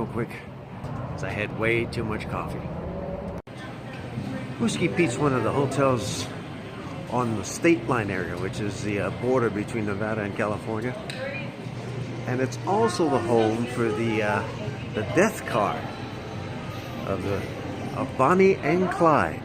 real quick because I had way too much coffee. Whiskey Pete's one of the hotels on the state line area, which is the border between Nevada and California. And it's also the home for the death car of Bonnie and Clyde.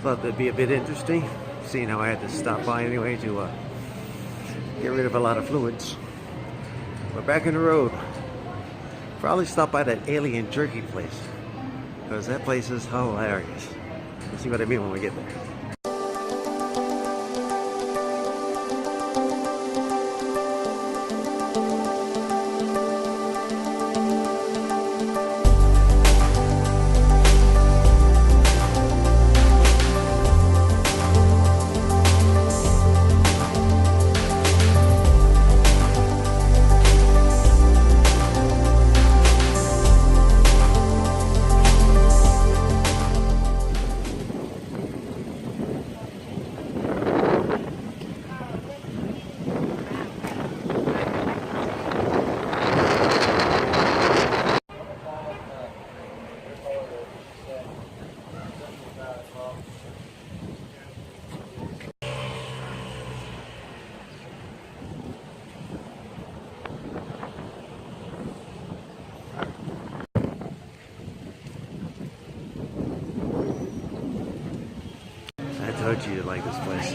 Thought that'd be a bit interesting, seeing how I had to stop by anyway to get rid of a lot of fluids. We're back on the road. Probably stop by that alien jerky place, because that place is hilarious. You'll see what I mean when we get there. I told you you'd like this place.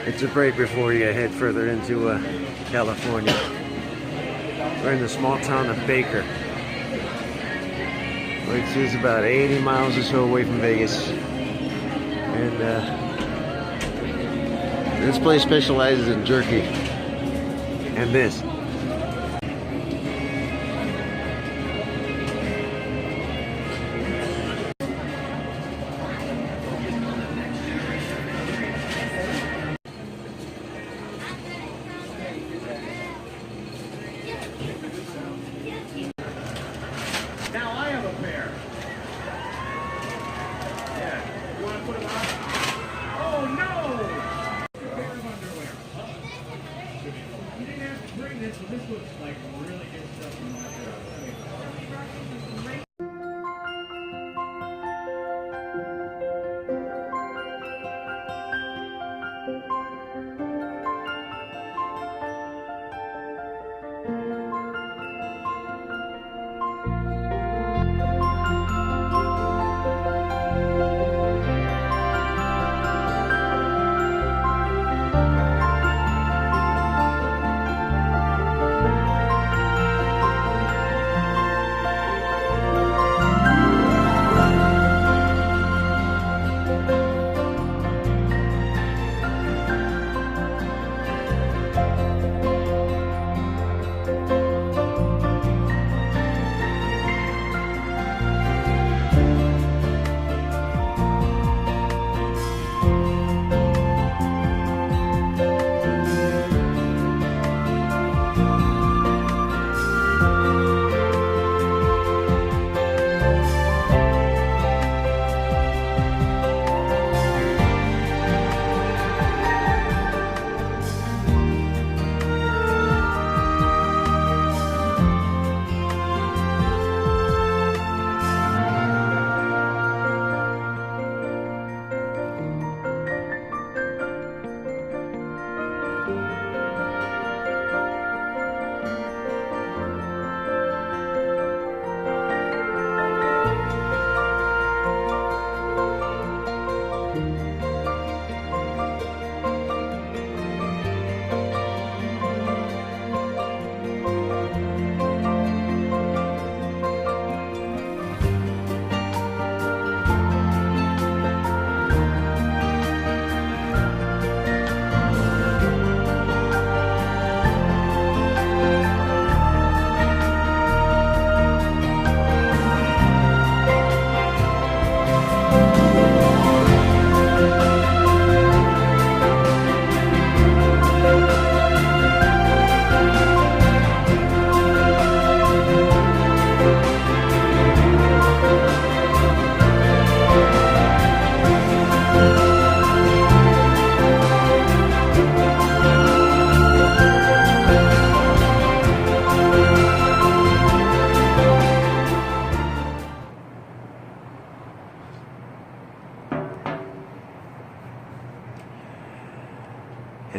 It's a break before you head further into California. We're in the small town of Baker, which is about 80 miles or so away from Vegas. And this place specializes in jerky and this. Now I have a pair. Yeah. You want to put them on? Oh no! A pair of underwear. You didn't have to bring this.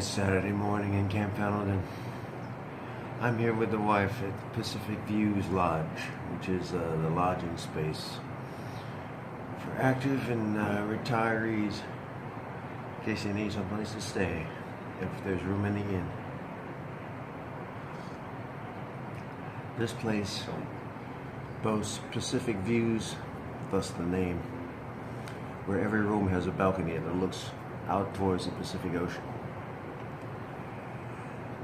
It's Saturday morning in Camp Pendleton. I'm here with the wife at Pacific Views Lodge, which is the lodging space for active and retirees in case they need someplace to stay, if there's room in the inn. This place boasts Pacific Views, thus the name, where every room has a balcony that looks out towards the Pacific Ocean.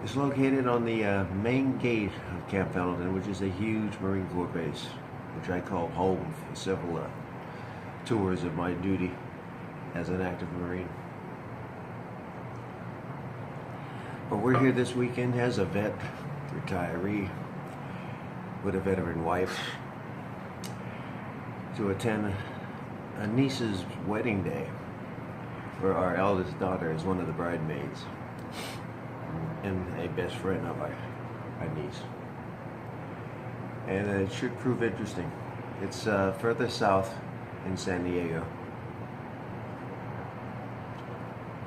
It's located on the main gate of Camp Pendleton, which is a huge Marine Corps base, which I call home for several tours of my duty as an active Marine. But we're here this weekend as a vet, retiree, with a veteran wife, to attend a niece's wedding day, where our eldest daughter is one of the bridesmaids and a best friend of our niece. And it should prove interesting. It's further south in San Diego.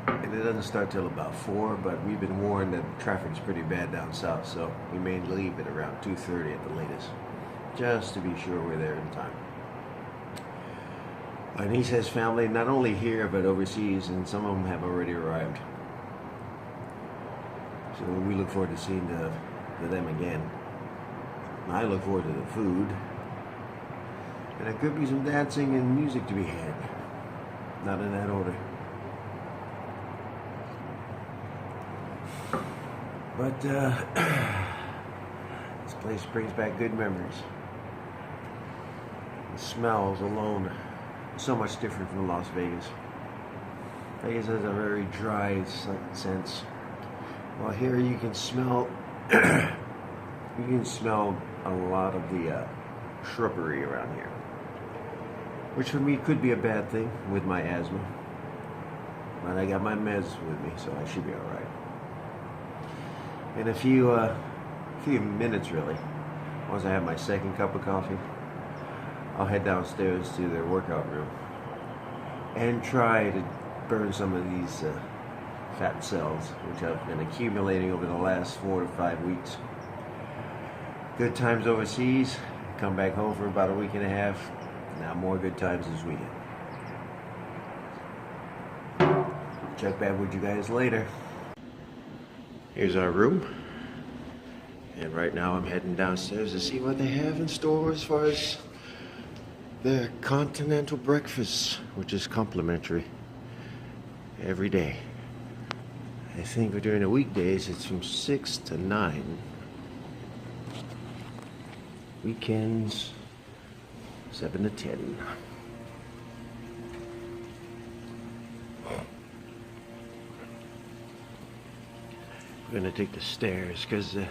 And it doesn't start till about 4, but we've been warned that traffic's pretty bad down south, so we may leave at around 2:30 at the latest, just to be sure we're there in time. My niece has family not only here but overseas, and some of them have already arrived. So we look forward to seeing them again. I look forward to the food. And there could be some dancing and music to be had. Not in that order. But this place brings back good memories. The smells alone, so much different from Las Vegas. Vegas has a very dry sense. Well, here you can smell a lot of the shrubbery around here, which for me could be a bad thing with my asthma. But I got my meds with me, so I should be all right. In a few minutes, really, once I have my second cup of coffee, I'll head downstairs to their workout room and try to burn some of these fat cells, which have been accumulating over the last 4 to 5 weeks. Good times overseas, come back home for about a week and a half. Now more good times this weekend. Check back with you guys later. Here's our room, and right now I'm heading downstairs to see what they have in store as far as their continental breakfast, which is complimentary every day. I think during the weekdays it's from 6 to 9. Weekends, 7 to 10. I'm gonna take the stairs because I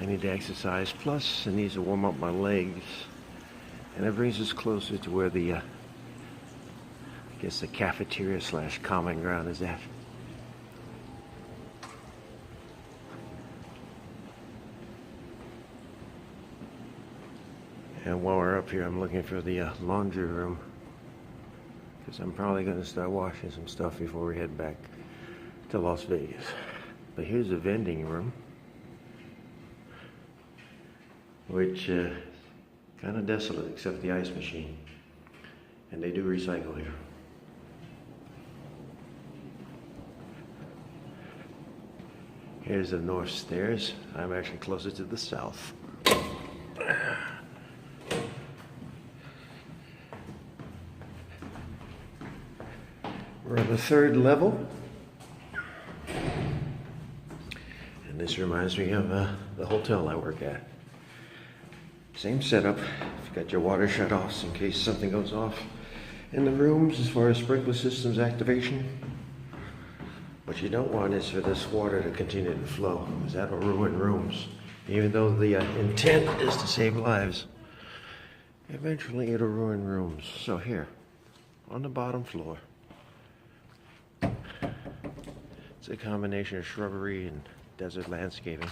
need to exercise. Plus, I need to warm up my legs, and it brings us closer to where the, I guess, the cafeteria / common ground is at. And while we're up here, I'm looking for the laundry room, because I'm probably going to start washing some stuff before we head back to Las Vegas. But here's the vending room, which kind of desolate except the ice machine, and they do recycle here. Here's the north stairs. I'm actually closer to the south. We're on the 3rd level. This reminds me of the hotel I work at. Same setup. You've got your water shut-offs in case something goes off in the rooms as far as sprinkler systems activation. What you don't want is for this water to continue to flow, because that'll ruin rooms. Even though the intent is to save lives, eventually it'll ruin rooms. So here, on the bottom floor, it's a combination of shrubbery and desert landscaping.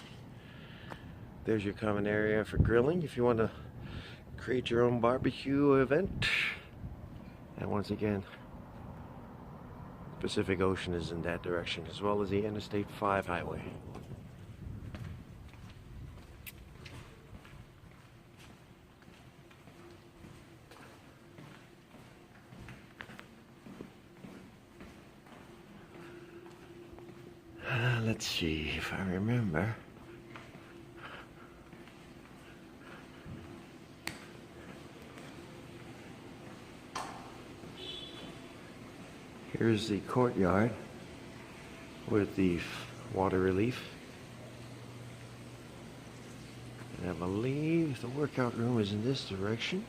There's your common area for grilling if you want to create your own barbecue event. And once again, Pacific Ocean is in that direction, as well as the Interstate 5 highway. Let's see if I remember. Here's the courtyard with the water relief. And I believe the workout room is in this direction.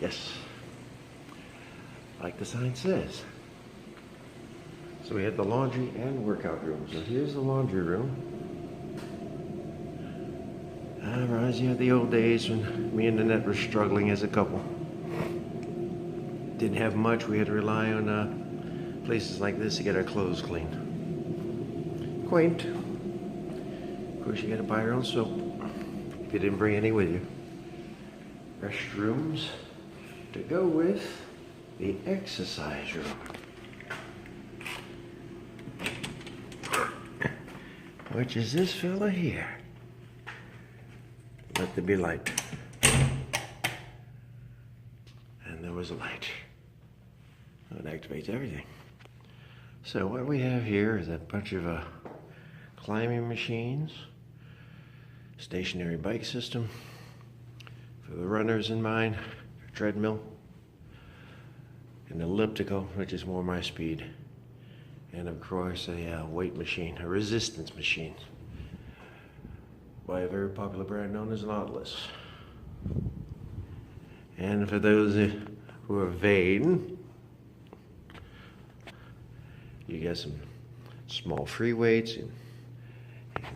Yes, like the sign says. So we had the laundry and workout room. So here's the laundry room. Reminds you of the old days when me and Annette were struggling as a couple. Didn't have much. We had to rely on places like this to get our clothes clean. Quaint. Of course, you got to buy your own soap if you didn't bring any with you. Restrooms to go with the exercise room. Which is this fella here. Let there be light. And there was a light. It activates everything. So what we have here is a bunch of climbing machines, stationary bike system for the runners in mind, treadmill, an elliptical, which is more my speed, and of course a weight machine, a resistance machine by a very popular brand known as Nautilus. And for those who are vain, you got some small free weights and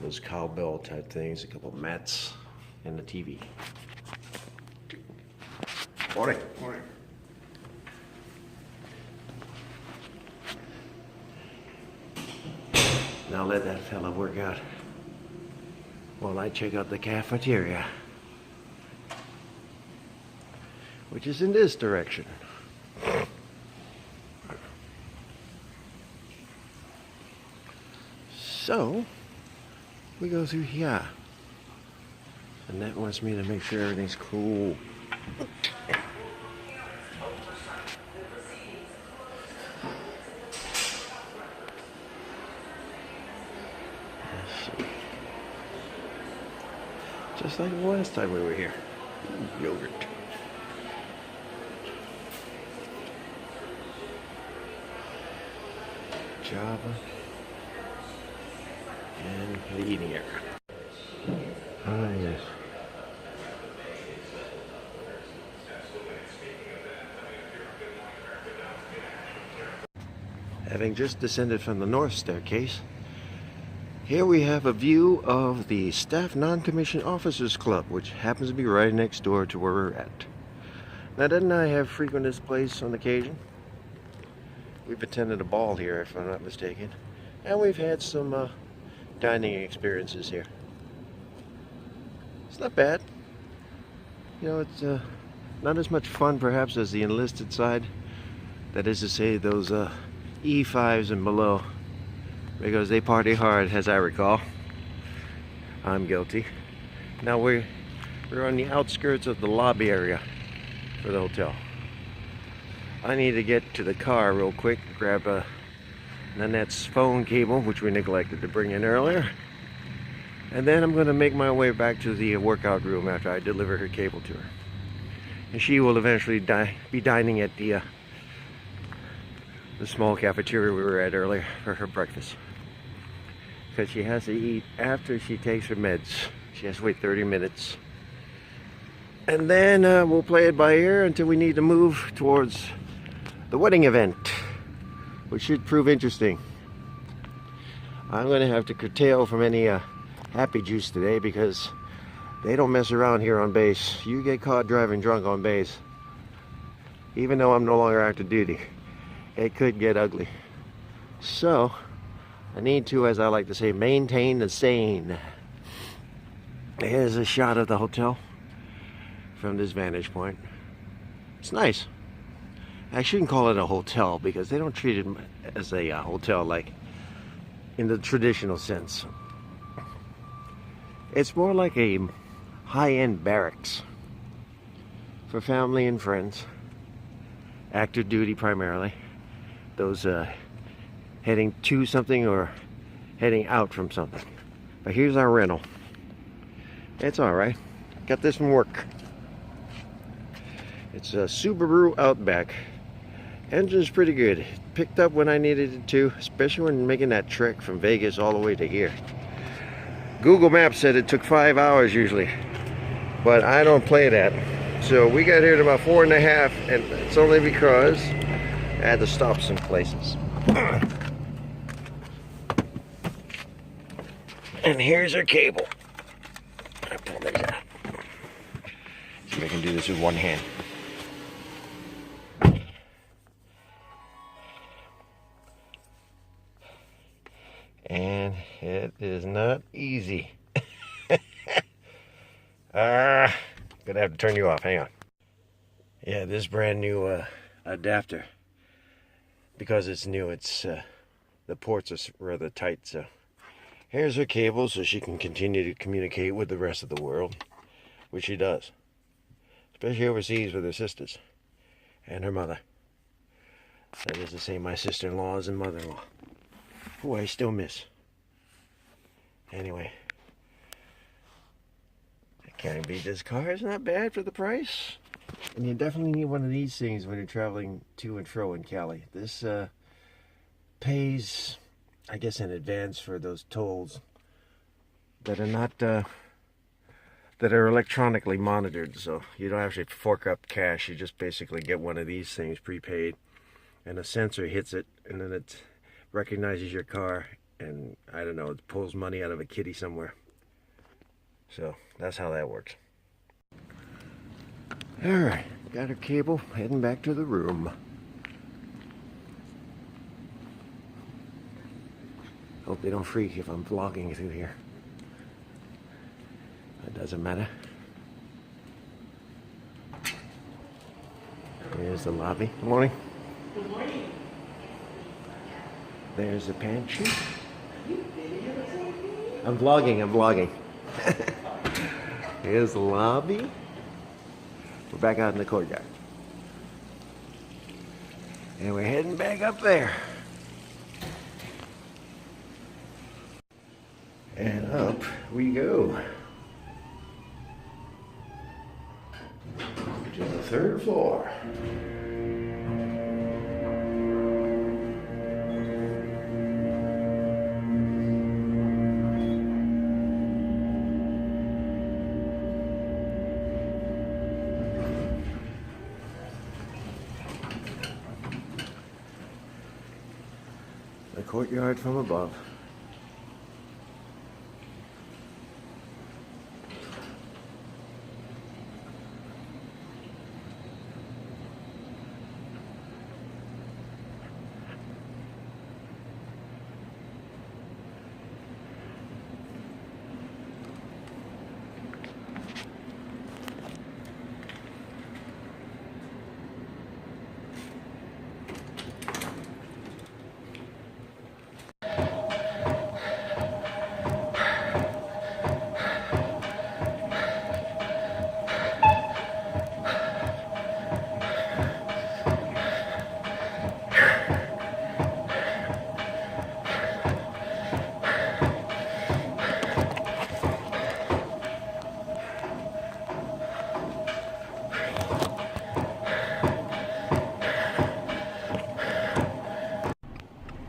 those cowbell type things, a couple of mats, and the TV. Morning. Morning. Now let that fella work out while I check out the cafeteria, which is in this direction. So we go through here, and that wants me to make sure everything's cool. Just like the last time we were here. Yogurt. Java. And the eating area. Ah, yes. Having just descended from the north staircase, here we have a view of the Staff Non-Commissioned Officers Club, which happens to be right next door to where we're at. Now, didn't I have frequented this place on occasion? We've attended a ball here, if I'm not mistaken, and we've had some dining experiences here. It's not bad. You know, it's not as much fun perhaps as the enlisted side. That is to say, those E5s and below, because they party hard, as I recall. I'm guilty. Now we're on the outskirts of the lobby area for the hotel. I need to get to the car real quick, grab Nanette's phone cable, which we neglected to bring in earlier, and then I'm going to make my way back to the workout room after I deliver her cable to her. And she will eventually be dining at the small cafeteria we were at earlier for her breakfast, because she has to eat after she takes her meds. She has to wait 30 minutes, and then we'll play it by ear until we need to move towards the wedding event, which should prove interesting. I'm going to have to curtail from any happy juice today, because they don't mess around here on base. You get caught driving drunk on base, even though I'm no longer active duty, it could get ugly. So I need to, as I like to say, maintain the sane. Here's a shot of the hotel from this vantage point. It's nice. I shouldn't call it a hotel because they don't treat it as a hotel like in the traditional sense. It's more like a high-end barracks for family and friends. Active duty primarily. Those heading to something or heading out from something. But here's our rental. It's alright. Got this from work. It's a Subaru Outback. Engine's pretty good. It picked up when I needed it to, especially when making that trek from Vegas all the way to here. Google Maps said it took 5 hours usually, but I don't play that. So we got here at about 4.5, and it's only because I had to stop some places. And here's our cable. I pull these out. See if I can do this with one hand. And it is not easy. Gonna have to turn you off. Hang on. Yeah, this brand new adapter. Because it's new, it's the ports are rather tight. So here's her cable, so she can continue to communicate with the rest of the world, which she does, especially overseas with her sisters and her mother. That is to say, my sister-in-laws and mother-in-law, who I still miss. Anyway, I can't beat this car. It's not bad for the price. And you definitely need one of these things when you're traveling to and fro in Cali. This pays, I guess, in advance for those tolls that are not, that are electronically monitored. So you don't actually fork up cash. You just basically get one of these things prepaid, and a sensor hits it, and then it recognizes your car, and I don't know, it pulls money out of a kitty somewhere. So that's how that works. Alright, got our cable, heading back to the room. Hope they don't freak if I'm vlogging through here. It doesn't matter. There's the lobby. Good morning. Good morning. There's the pantry. I'm vlogging. Here's the lobby. We're back out in the courtyard. And we're heading back up there. And up we go. To the 3rd floor. The courtyard from above.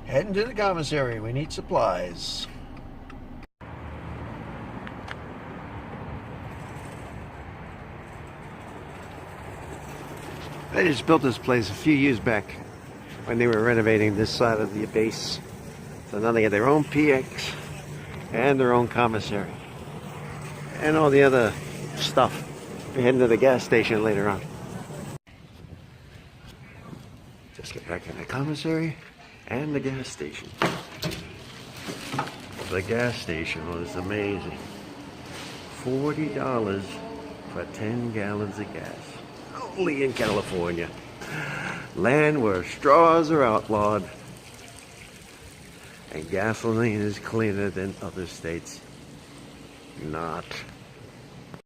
Heading to the commissary. We need supplies. They just built this place a few years back when they were renovating this side of the base. So now they have their own PX and their own commissary and all the other stuff. We're heading to the gas station later on. Just get back in the commissary and the gas station. The gas station was amazing. $40 for 10 gallons of gas. Only in California. Land where straws are outlawed and gasoline is cleaner than other states. Not.